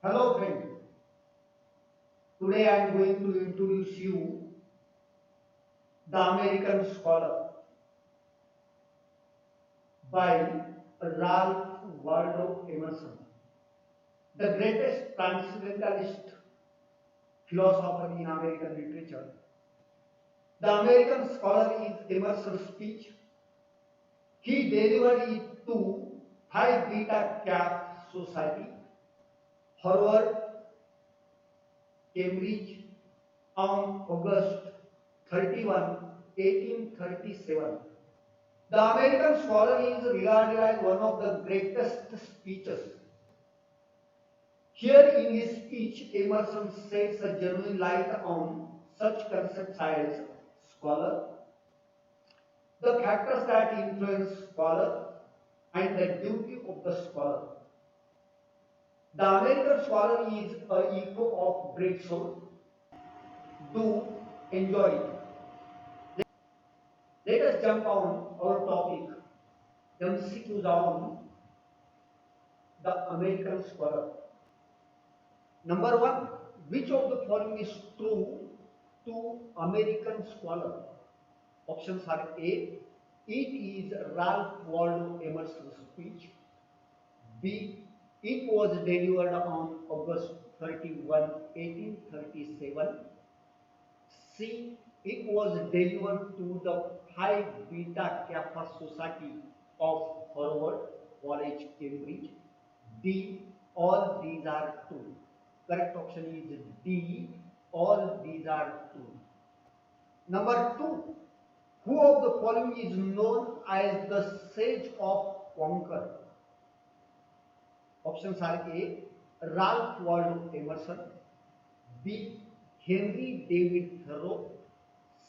Hello friend, today I am going to introduce you the American Scholar by Ralph Waldo Emerson, the greatest transcendentalist philosopher in American literature. The American Scholar is Emerson's speech. He delivered it to Phi Beta Kappa Society, Harvard, Cambridge on August 31, 1837. The American Scholar is regarded as one of the greatest speeches. Here in his speech, Emerson sheds a genuine light on such concepts as scholar, the factors that influence scholar, and the duty of the scholar. The American Scholar is an echo of great soul. Do enjoy it. Let us jump on our topic, MCQs on the American Scholar. Number one, which of the following is true to American Scholar? Options are A, it is Ralph Waldo Emerson's speech. B, it was delivered on August 31, 1837. C, it was delivered to the Phi Beta Kappa Society of Harvard College, Cambridge. D, all these are true. Correct option is D, all these are true. Number two, who of the following is known as the Sage of Concord? Options are A, Ralph Waldo Emerson. B, Henry David Thoreau.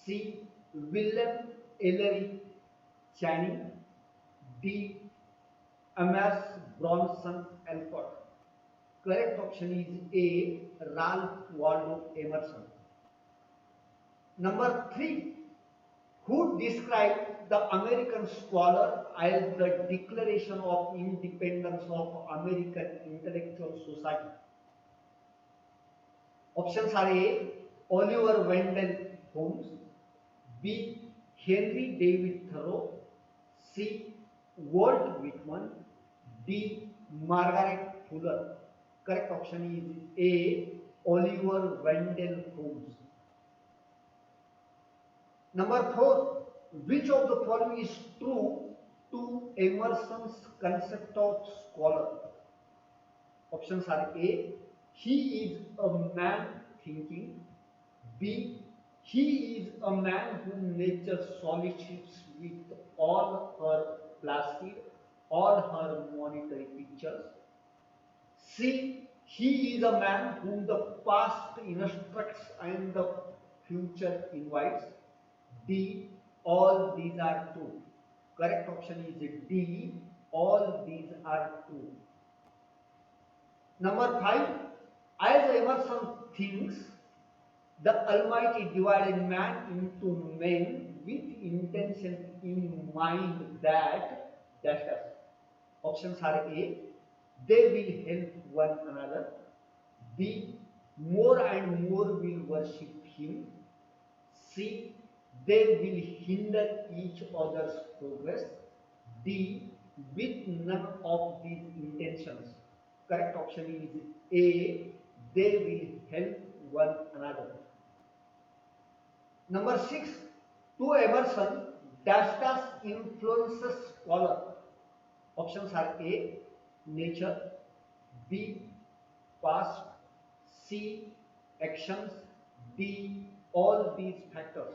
C, William Ellery Channing. D, Amos Bronson Alcott. Correct option is A, Ralph Waldo Emerson. Number three, who described the American Scholar as the Declaration of Independence of American Intellectual Society? Options are A, Oliver Wendell Holmes. B, Henry David Thoreau. C, Walt Whitman. D, Margaret Fuller. Correct option is A, Oliver Wendell Holmes. Number four, which of the following is true to Emerson's concept of scholar? Options are A, he is a man thinking. B, he is a man whom nature solicits with all her placid, all her monetary pictures. C, he is a man whom the past instructs and the future invites. D, all these are true. Correct option is D, all these are true. Number five, as Emerson thinks, the Almighty divided man into men with intention in mind that dash dash. Options are A, they will help one another. B, more and more will worship him. C, they will hinder each other's progress. D, with none of these intentions. Correct option is A, they will help one another. Number six, to Emerson, dash dash influences scholar. Options are A, nature. B, past. C, actions. D, all these factors.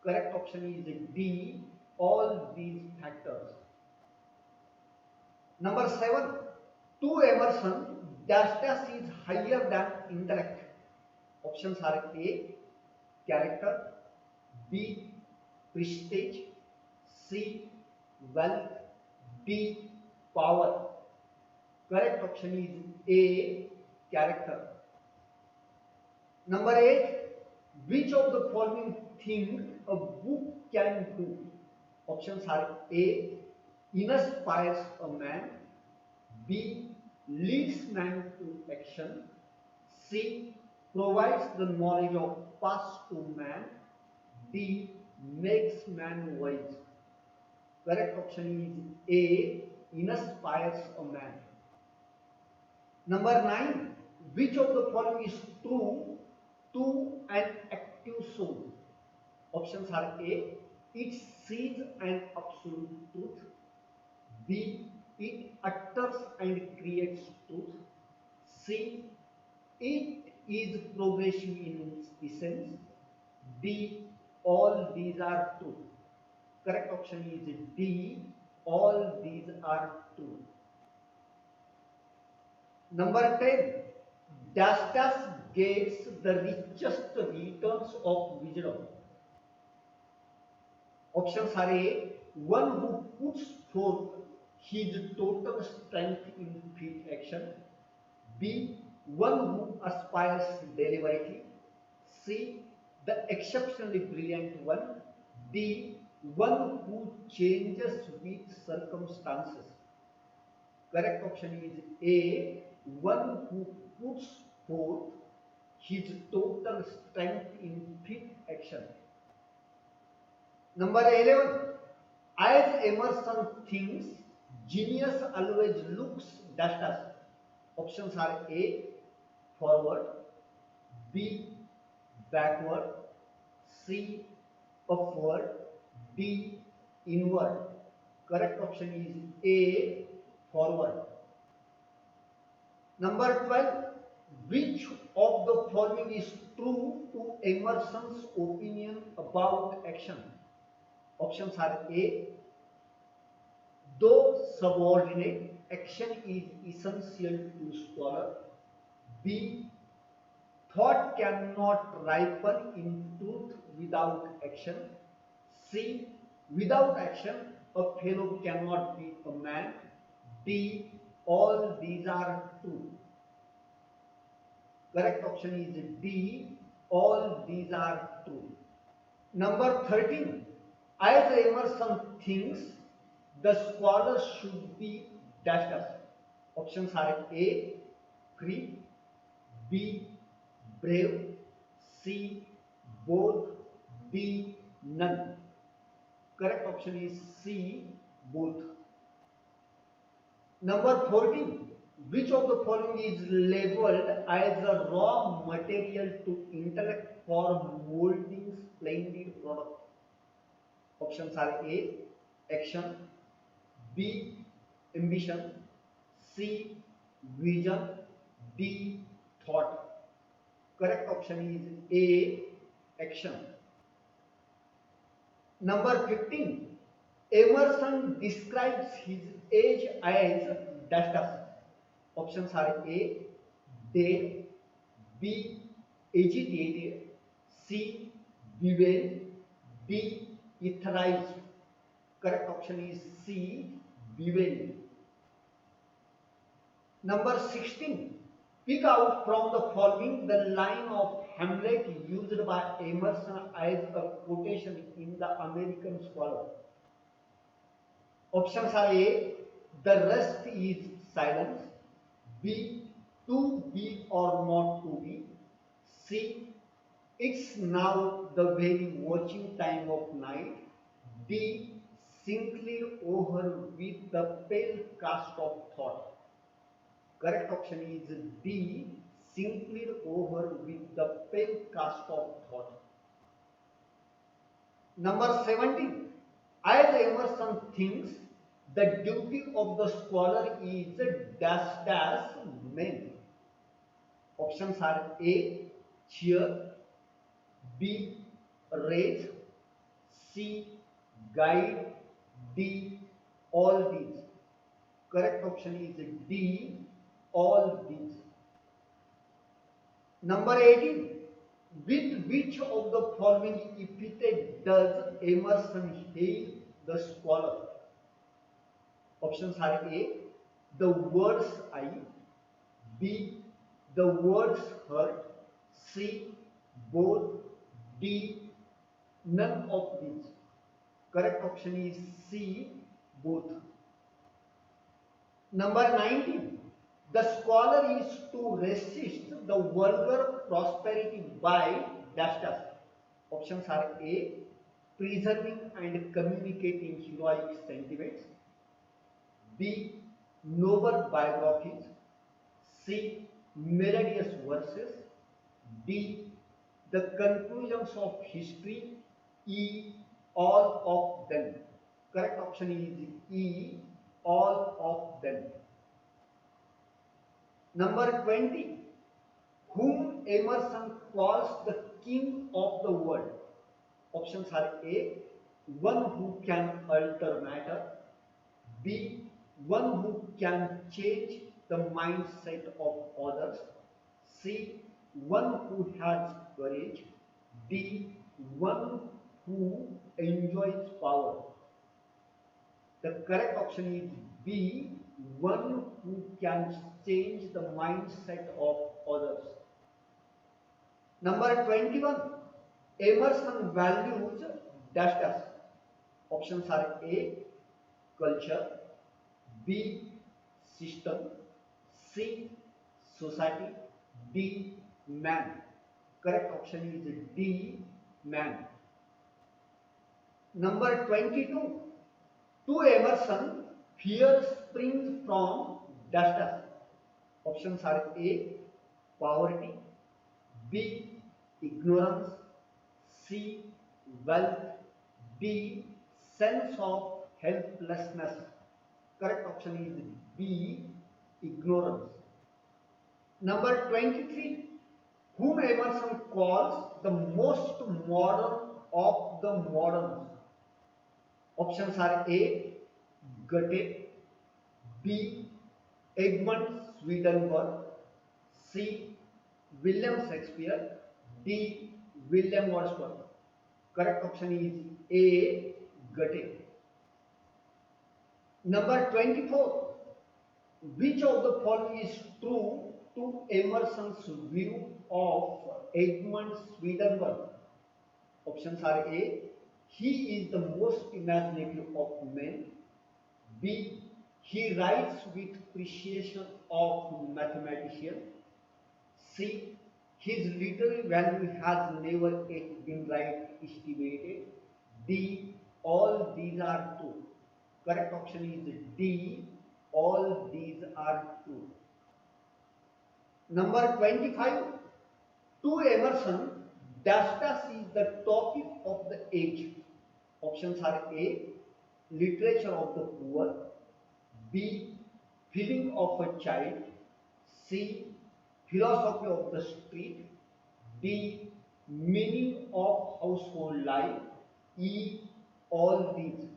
Correct option is D, all these factors. Number seven, to Emerson, dash dash is higher than intellect. Options are A, character. B, prestige. C, wealth. D, power. Correct option is A, character. Number eight, which of the following thing a book can do? Options are A, inspires a man. B, leads man to action. C. Provides the knowledge of past to man. D. Makes man wise. Correct option is A. Inspires a man. Number 9. Which of the following is true to an active soul? Options are A. It sees an absolute truth. B. It utters and creates truth. C. It is progressive in its essence. D. All these are true. Correct option is D. All these are true. Number 10. Dastas gets the richest returns of wisdom. Options are A. One who puts forth his total strength in fit action. B. One who aspires deliberately. C. The exceptionally brilliant one. D. One who changes with circumstances. Correct option is A. One who puts forth his total strength in fit action. Number 11. As Emerson thinks, genius always looks dash dash. Options are A. Forward. B. Backward. C. Upward. D. Inward. Correct option is A. Forward. Number 12. Which of the following is true to Emerson's opinion about action? Options are A. Though subordinate, action is essential to scholar. B. Thought cannot ripen in truth without action. C. Without action, a fellow cannot be a man. D. All these are true. Correct option is D. All these are true. Number 13. As Emerson thinks, the scholar should be dash dash. Options are A. Free. B. Brave. C. Both. D. None. Correct option is C. Both. Number 14. Which of the following is labeled as a raw material to intellect for molding splendid product? Options are A. Action. B. Ambition. C. Vision. D. Thought. Correct option is A. Action. Number 15. Emerson describes his age as dash dash. Options are A. Dead. B. Agitated. C. Vivid. D. Etherized. Correct option is C. Vivid. Number 16. Pick out from the following the line of Hamlet used by Emerson as a quotation in the American Scholar. Options are A. The rest is silence. B. To be or not to be. C. It's now the very watching time of night. D. Simply over with the pale cast of thought. Correct option is D. Simply over with the pale cast of thought. Number 17. As Emerson thinks, the duty of the scholar is dash dash men. Options are A. Cheer. B. Raise. C. Guide. D. All these. Correct option is D. All these. Number 18. With which of the following epithet does Emerson hail the scholar? Options are A. The words eye. B. The words heard. C. Both. D. None of these. Correct option is C. Both. Number 19. The scholar is to resist the vulgar prosperity by dash dash. Options are A. Preserving and communicating heroic sentiments. B. Noble biographies. C. Melodious verses. D. The conclusions of history. E. All of them. Correct option is E. All of them. Number 20. Whom Emerson calls the king of the world. Options are A. One who can alter matter. B. One who can change the mindset of others. C. One who has courage. D. One who enjoys power. The correct option is B. One who can change the mindset of others. Number 21. Emerson values dash dash. Options are A. Culture. B. System. C. Society. D. Man. Correct option is D. Man. Number 22. To Emerson, fear springs from dash dash. Options are A. Poverty. B. Ignorance. C. Wealth. D. Sense of helplessness. Correct option is B. Ignorance. Number 23. Whom Emerson calls the most modern of the moderns. Options are A. Goethe. B. Edmund Swedenborg. C. William Shakespeare. D. William Wordsworth. Correct option is A. Goethe. Number 24. Which of the following is true to Emerson's view of Edmund Swedenborg? Options are A. He is the most imaginative of men. B. He writes with precision of mathematician. C. His literary value has never yet been right estimated. D. All these are true. Correct option is D. All these are true. Number 25. To Emerson, dash dash is the topic of the age. Options are A. Literature of the poor. B. Feeling of a child. C. Philosophy of the street. D. Meaning of household life. E. All these.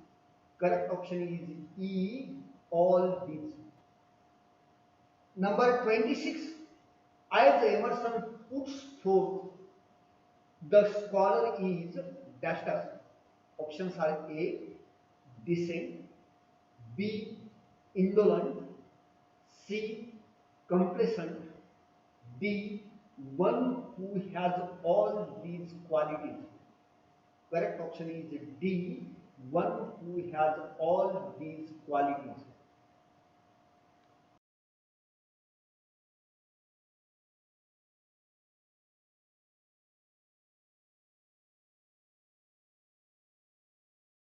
Correct option is E. All these. Number 26. As Emerson puts forth, the scholar is dash dash. Options are A. Decent. B. Indolent. C. Complacent. D. One who has all these qualities. Correct option is D. One who has all these qualities.